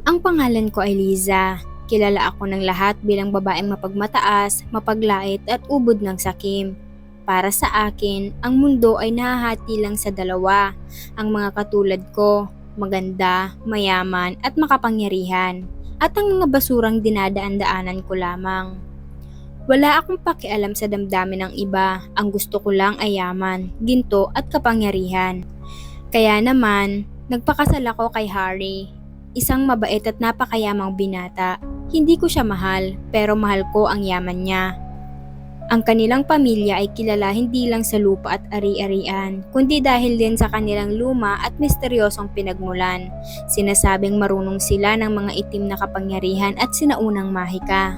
Ang pangalan ko ay Liza. Kilala ako ng lahat bilang babaeng mapagmataas, mapaglait at ubod ng sakim. Para sa akin, ang mundo ay nahahati lang sa dalawa. Ang mga katulad ko, maganda, mayaman at makapangyarihan. At ang mga basurang dinadaan-daanan ko lamang. Wala akong pakialam sa damdamin ng iba. Ang gusto ko lang ay yaman, ginto at kapangyarihan. Kaya naman, nagpakasal ako kay Harry. Isang mabait at napakayamang binata. Hindi ko siya mahal, pero mahal ko ang yaman niya. Ang kanilang pamilya ay kilala hindi lang sa lupa at ari-arian, kundi dahil din sa kanilang luma at misteryosong pinagmulan. Sinasabing marunong sila ng mga itim na kapangyarihan at sinaunang mahika.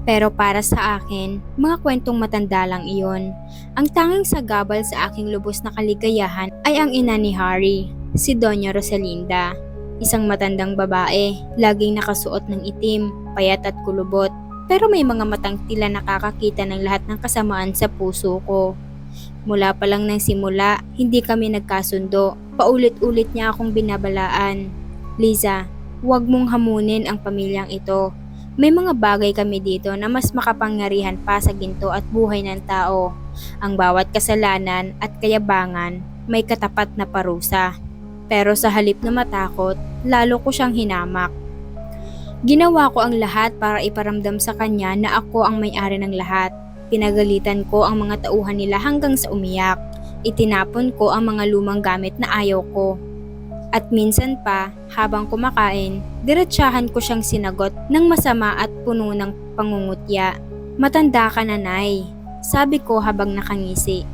Pero para sa akin, mga kwentong matanda lang iyon. Ang tanging sagabal sa aking lubos na kaligayahan ay ang ina ni Harry, si Doña Rosalinda. Isang matandang babae, laging nakasuot ng itim, payat at kulubot. Pero may mga matang tila nakakakita ng lahat ng kasamaan sa puso ko. Mula pa lang ng simula, hindi kami nagkasundo. Paulit-ulit niya akong binabalaan. Liza, huwag mong hamunin ang pamilyang ito. May mga bagay kami dito na mas makapangyarihan pa sa ginto at buhay ng tao. Ang bawat kasalanan at kayabangan may katapat na parusa. Pero sa halip na matakot, lalo ko siyang hinamak. Ginawa ko ang lahat para iparamdam sa kanya na ako ang may-ari ng lahat. Pinagalitan ko ang mga tauhan nila hanggang sa umiyak. Itinapon ko ang mga lumang gamit na ayaw ko. At minsan pa, habang kumakain, diretsahan ko siyang sinagot ng masama at puno ng pangungutya. Matanda ka na, Nay, sabi ko habang nakangisi.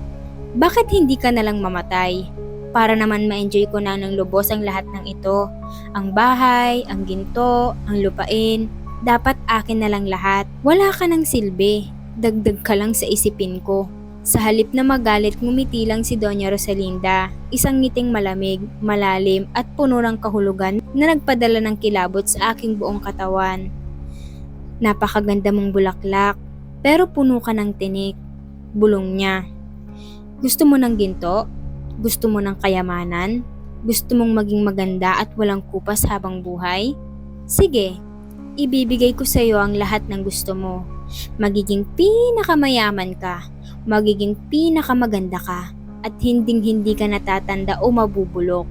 Bakit hindi ka nalang mamatay? Para naman ma-enjoy ko na ng lubos ang lahat ng ito. Ang bahay, ang ginto, ang lupain, dapat akin na lang lahat. Wala ka ng silbi, dagdag ka lang sa isipin ko. Sa halip na magalit, ngumiti lang si Doña Rosalinda, isang ngiting malamig, malalim at puno ng kahulugan na nagpadala ng kilabot sa aking buong katawan. Napakaganda mong bulaklak, pero puno ka ng tinik, bulong niya. Gusto mo ng ginto? Gusto mo ng kayamanan? Gusto mong maging maganda at walang kupas habang buhay? Sige, ibibigay ko sa iyo ang lahat ng gusto mo. Magiging pinakamayaman ka, magiging pinakamaganda ka, at hinding-hindi ka natatanda o mabubulok.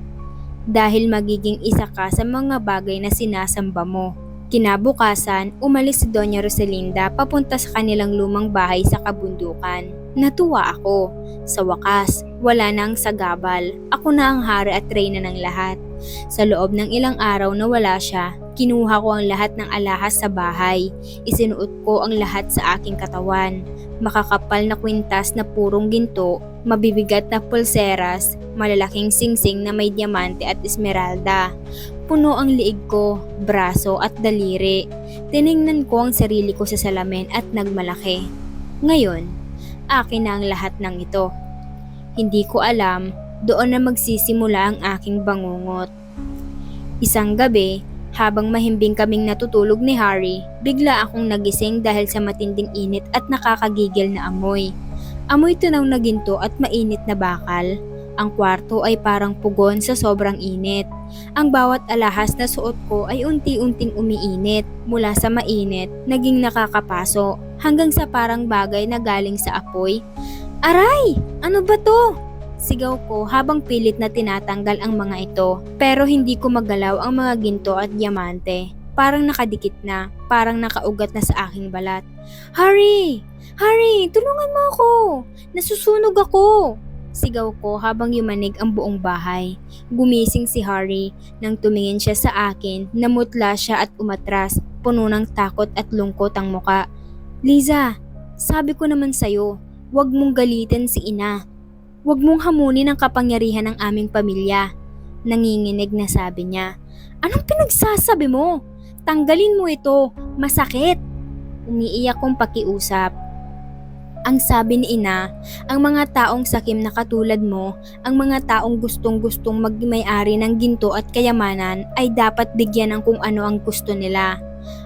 Dahil magiging isa ka sa mga bagay na sinasamba mo. Kinabukasan, umalis si Doña Rosalinda papunta sa kanilang lumang bahay sa kabundukan. Natuwa ako. Sa wakas, wala na ang sagabal. Ako na ang hari at reyna ng lahat. Sa loob ng ilang araw na wala siya, kinuha ko ang lahat ng alahas sa bahay. Isinuot ko ang lahat sa aking katawan. Makakapal na kwintas na purong ginto, mabibigat na pulseras, malalaking singsing na may diamante at esmeralda. Puno ang liig ko, braso at daliri. Tiningnan ko ang sarili ko sa salamin at nagmalaki. Ngayon, akin na ang lahat ng ito. Hindi ko alam, doon na magsisimula ang aking bangungot. Isang gabi, habang mahimbing kaming natutulog ni Harry, bigla akong nagising dahil sa matinding init at nakakagigil na amoy. Amoy tunaw na ginto at mainit na bakal. Ang kwarto ay parang pugon sa sobrang init. Ang bawat alahas na suot ko ay unti-unting umiinit. Mula sa mainit, naging nakakapaso, hanggang sa parang bagay na galing sa apoy. Aray! Ano ba to? Sigaw ko habang pilit na tinatanggal ang mga ito. Pero hindi ko magalaw ang mga ginto at diamante. Parang nakadikit na, parang nakaugat na sa aking balat. Harry! Harry! Tulungan mo ako! Nasusunog ako! Sigaw ko habang yumanig ang buong bahay. Gumising si Harry. Nang tumingin siya sa akin, namutla siya at umatras, puno ng takot at lungkot ang muka. Liza, sabi ko naman sa'yo, huwag mong galitin si ina. Huwag mong hamunin ang kapangyarihan ng aming pamilya. Nanginginig na sabi niya. Anong pinagsasabi mo? Tanggalin mo ito, masakit. Umiiyak kong pakiusap. Ang sabi ni ina, ang mga taong sakim na katulad mo, ang mga taong gustong-gustong magmay-ari ng ginto at kayamanan ay dapat bigyan ng kung ano ang gusto nila.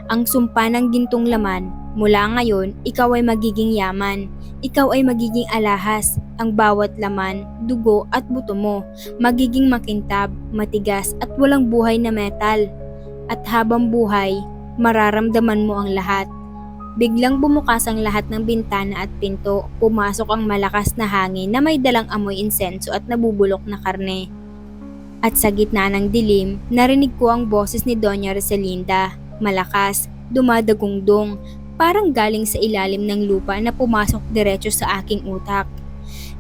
Ang sumpa ng gintong laman, mula ngayon, ikaw ay magiging yaman. Ikaw ay magiging alahas. Ang bawat laman, dugo at buto mo, magiging makintab, matigas at walang buhay na metal. At habang buhay, mararamdaman mo ang lahat. Biglang bumukas ang lahat ng bintana at pinto, pumasok ang malakas na hangin na may dalang amoy insenso at nabubulok na karne. At sa gitna ng dilim, narinig ko ang boses ni Doña Rosalinda, malakas, dumadagungdong, parang galing sa ilalim ng lupa na pumasok diretso sa aking utak.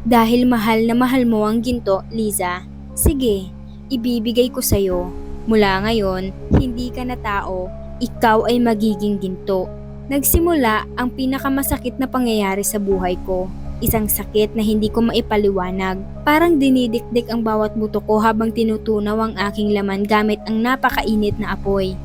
Dahil mahal na mahal mo ang ginto, Liza, sige, ibibigay ko sa'yo. Mula ngayon, hindi ka na tao, ikaw ay magiging ginto. Nagsimula ang pinakamasakit na pangyayari sa buhay ko. Isang sakit na hindi ko maipaliwanag. Parang dinidikdik ang bawat buto ko habang tinutunaw ang aking laman gamit ang napakainit na apoy.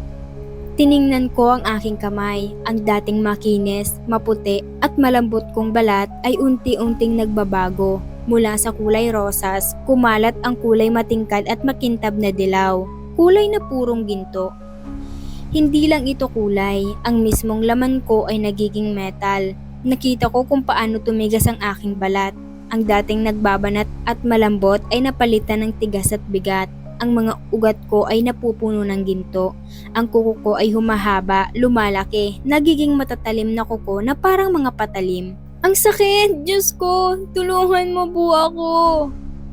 Tiningnan ko ang aking kamay, ang dating makinis, maputi at malambot kong balat ay unti-unting nagbabago. Mula sa kulay rosas, kumalat ang kulay matingkad at makintab na dilaw. Kulay na purong ginto. Hindi lang ito kulay, ang mismong laman ko ay nagiging metal. Nakita ko kung paano tumigas ang aking balat. Ang dating nagbabanat at malambot ay napalitan ng tigas at bigat. Ang mga ugat ko ay napupuno ng ginto. Ang kuko ko ay humahaba, lumalaki, nagiging matatalim na kuko na parang mga patalim. Ang sakit! Diyos ko! Tulungan mo po ako!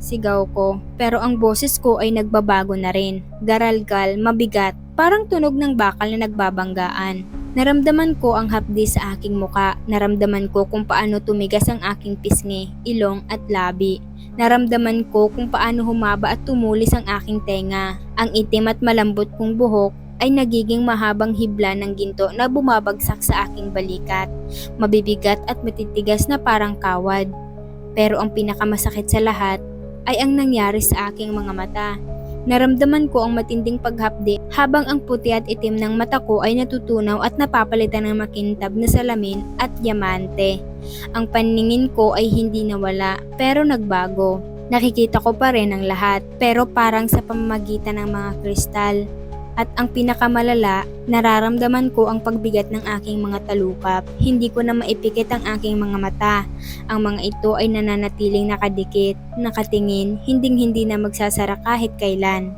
Sigaw ko, pero ang boses ko ay nagbabago na rin. Garalgal, mabigat, parang tunog ng bakal na nagbabanggaan. Naramdaman ko ang hapdi sa aking muka. Naramdaman ko kung paano tumigas ang aking pisngi, ilong at labi. Naramdaman ko kung paano humaba at tumulis ang aking tenga. Ang itim at malambot kong buhok ay nagiging mahabang hibla ng ginto na bumabagsak sa aking balikat. Mabibigat at matitigas na parang kawad. Pero ang pinakamasakit sa lahat ay ang nangyari sa aking mga mata. Naramdaman ko ang matinding paghapdi habang ang puti at itim ng mata ko ay natutunaw at napapalitan ng makintab na salamin at diamante. Ang paningin ko ay hindi nawala pero nagbago. Nakikita ko pa rin ang lahat pero parang sa pamamagitan ng mga kristal. At ang pinakamalala, nararamdaman ko ang pagbigat ng aking mga talukap. Hindi ko na maipikit ang aking mga mata. Ang mga ito ay nananatiling nakadikit, nakatingin, hinding-hindi na magsasara kahit kailan.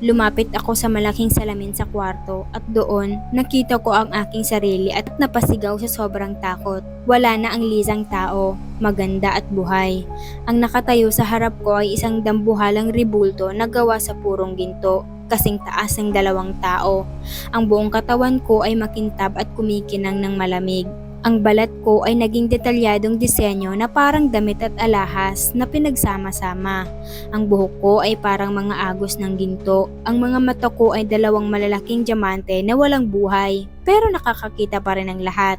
Lumapit ako sa malaking salamin sa kwarto at doon nakita ko ang aking sarili at napasigaw sa sobrang takot. Wala na ang Lizang tao, maganda at buhay. Ang nakatayo sa harap ko ay isang dambuhalang ribulto na gawa sa purong ginto. Kasing taas ng dalawang tao. Ang buong katawan ko ay makintab at kumikinang ng malamig. Ang balat ko ay naging detalyadong disenyo na parang damit at alahas na pinagsama-sama. Ang buhok ko ay parang mga agos ng ginto. Ang mga mata ko ay dalawang malalaking diamante na walang buhay, pero nakakakita pa rin ng lahat.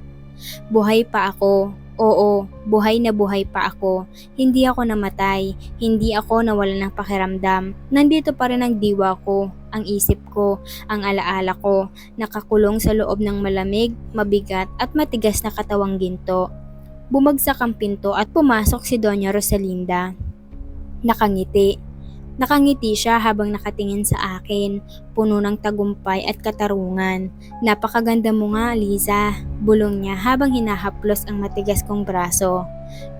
Buhay pa ako. Oo, buhay na buhay pa ako. Hindi ako namatay. Hindi ako nawalan ng pakiramdam. Nandito pa rin ang diwa ko, ang isip ko, ang alaala ko, nakakulong sa loob ng malamig, mabigat at matigas na katawang ginto. Bumagsak ang pinto at pumasok si Doña Rosalinda. Nakangiti. Nakangiti siya habang nakatingin sa akin, puno ng tagumpay at katarungan. Napakaganda mo nga, Liza, bulong niya habang hinahaplos ang matigas kong braso.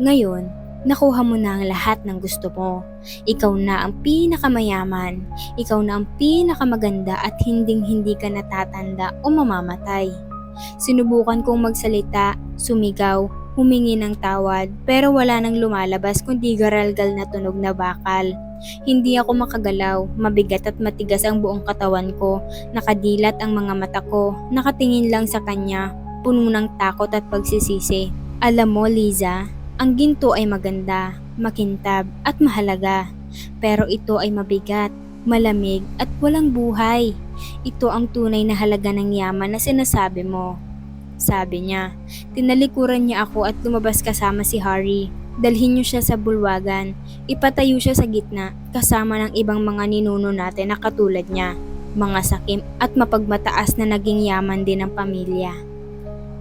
Ngayon, nakuha mo na ang lahat ng gusto mo. Ikaw na ang pinakamayaman, ikaw na ang pinakamaganda at hinding-hindi ka natatanda o mamamatay. Sinubukan kong magsalita, sumigaw, humingi ng tawad, pero wala nang lumalabas kundi garalgal na tunog na bakal. Hindi ako makagalaw, mabigat at matigas ang buong katawan ko, nakadilat ang mga mata ko, nakatingin lang sa kanya, puno ng takot at pagsisisi. Alam mo, Liza, ang ginto ay maganda, makintab at mahalaga, pero ito ay mabigat, malamig at walang buhay. Ito ang tunay na halaga ng yaman na sinasabi mo. Sabi niya. Tinalikuran niya ako at lumabas kasama si Harry. Dalhin niyo siya sa bulwagan. Ipatayo siya sa gitna kasama ng ibang mga ninuno natin na katulad niya. Mga sakim at mapagmataas na naging yaman din ng pamilya.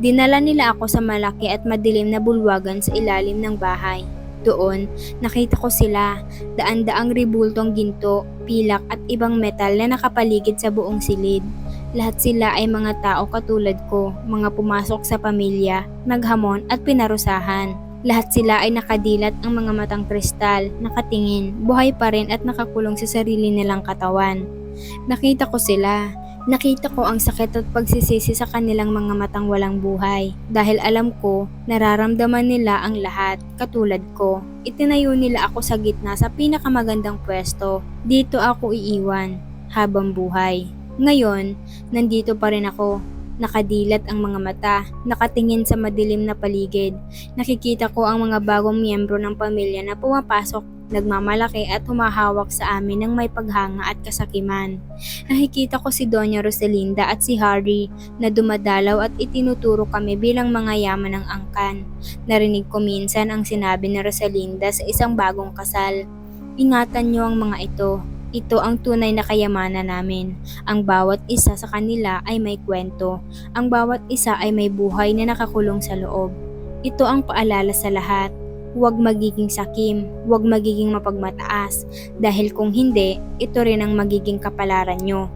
Dinala nila ako sa malaki at madilim na bulwagan sa ilalim ng bahay. Doon, nakita ko sila, daan-daang ribultong ginto, pilak at ibang metal na nakapaligid sa buong silid. Lahat sila ay mga tao katulad ko, mga pumasok sa pamilya, naghamon at pinarusahan. Lahat sila ay nakadilat ang mga matang kristal, nakatingin, buhay pa rin at nakakulong sa sarili nilang katawan. Nakita ko sila, Nakita ko ang sakit at pagsisisi sa kanilang mga matang walang buhay dahil alam ko nararamdaman nila ang lahat katulad ko. Itinayo nila ako sa gitna sa pinakamagandang pwesto. Dito ako iiwan habang buhay. Ngayon, nandito pa rin ako. Nakadilat ang mga mata, nakatingin sa madilim na paligid. Nakikita ko ang mga bagong miyembro ng pamilya na pumapasok, nagmamalaki at humahawak sa amin ng may paghanga at kasakiman. Nakikita ko si Doña Rosalinda at si Harry na dumadalaw at itinuturo kami bilang mga yaman ng angkan. Narinig ko minsan ang sinabi ni Rosalinda sa isang bagong kasal. Ingatan niyo ang mga ito. Ito ang tunay na kayamanan namin. Ang bawat isa sa kanila ay may kwento. Ang bawat isa ay may buhay na nakakulong sa loob. Ito ang paalala sa lahat. Huwag magiging sakim, huwag magiging mapagmataas, dahil kung hindi, ito rin ang magiging kapalaran nyo.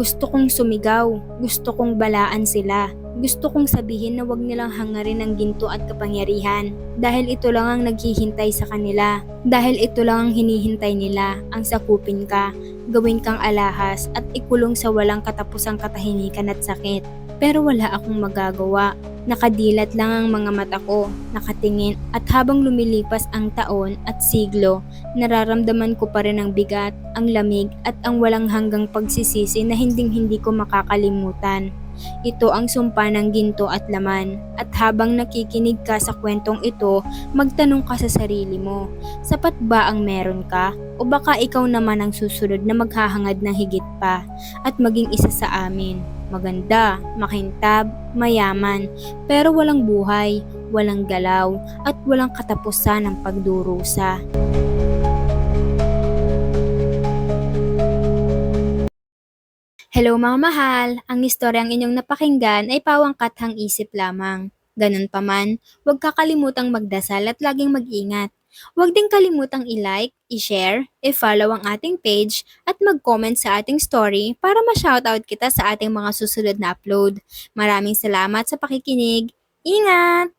Gusto kong sumigaw, gusto kong balaan sila, gusto kong sabihin na huwag nilang hangarin ang ginto at kapangyarihan, dahil ito lang ang naghihintay sa kanila, dahil ito lang ang hinihintay nila, ang sakupin ka, gawin kang alahas at ikulong sa walang katapusang katahimikan at sakit. Pero wala akong magagawa. Nakadilat lang ang mga mata ko, nakatingin, at habang lumilipas ang taon at siglo, nararamdaman ko pa rin ang bigat, ang lamig at ang walang hanggang pagsisisi na hinding-hindi ko makakalimutan. Ito ang sumpa ng ginto at laman, at habang nakikinig ka sa kwentong ito, magtanong ka sa sarili mo, sapat ba ang meron ka? O baka ikaw naman ang susunod na maghahangad ng higit pa at maging isa sa amin. Maganda, makintab, mayaman, pero walang buhay, walang galaw, at walang katapusan ng pagdurusa. Hello mga mahal! Ang istoryang inyong napakinggan ay pawang-kathang isip lamang. Ganun pa man, huwag kakalimutang magdasal at laging mag-ingat. Huwag din kalimutang i-like, i-share, i-follow ang ating page at mag-comment sa ating story para ma-shoutout kita sa ating mga susunod na upload. Maraming salamat sa pakikinig. Ingat!